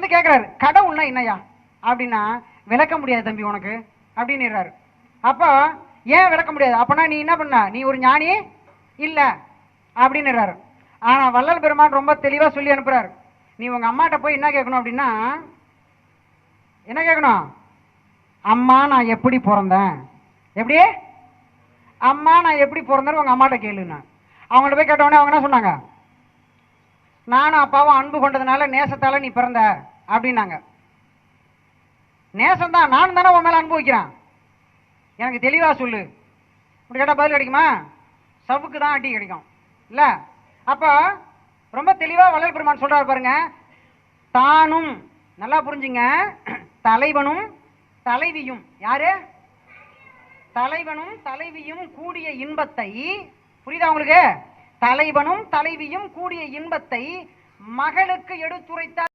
வந்து கேட்குறாரு, கடவுள்னா என்னையா அப்படின்னா, விளக்க முடியாது தம்பி உனக்கு அப்படின்னுறாரு. அப்போ ஏன் விளக்க முடியாது? அப்பனா நீ என்ன பண்ண, நீ ஒரு ஞானி இல்ல அப்படின்னுறாரு. ஆனா வள்ளல் பெருமான் ரொம்ப தெளிவா சொல்லி அனுப்புறாரு, நீ உங்க அம்மாட்ட போய் என்ன கேட்கணும் அப்படின்னா, என்ன கேட்கணும்? அம்மா நான் எப்படி பிறந்தேன், எப்படி அம்மா நான் எப்படி பிறந்தேன்னு உங்க அம்மாட்ட கேளுன்னா. அவங்கள்ட்ட போய் கேட்டவொடனே அவங்க என்ன சொன்னாங்க? நானும் அப்பாவும் அன்பு கொண்டதுனால நேசத்தால நீ பிறந்த அப்படின்னாங்க. நேசம் தான், நானும் தானே உன் மேல அன்பு வைக்கிறேன், எனக்கு தெளிவா சொல்லு. இப்படி கேட்டால் பதில் கிடைக்குமா? சவுக்கு தான் அடி கிடைக்கும் இல்ல. அப்போ ரொம்ப தெளிவா வள்ளல் பெருமான் சொல்றாரு பாருங்க, தானும், நல்லா புரிஞ்சுங்க, தலைவனும் தலைவியும், யாரு? தலைவனும் தலைவியும் கூடிய இன்பத்தை, புரியுதா உங்களுக்கு? தலைவனும் தலைவியும் கூடிய இன்பத்தை மகளுக்கு எடுத்துரைத்தார்.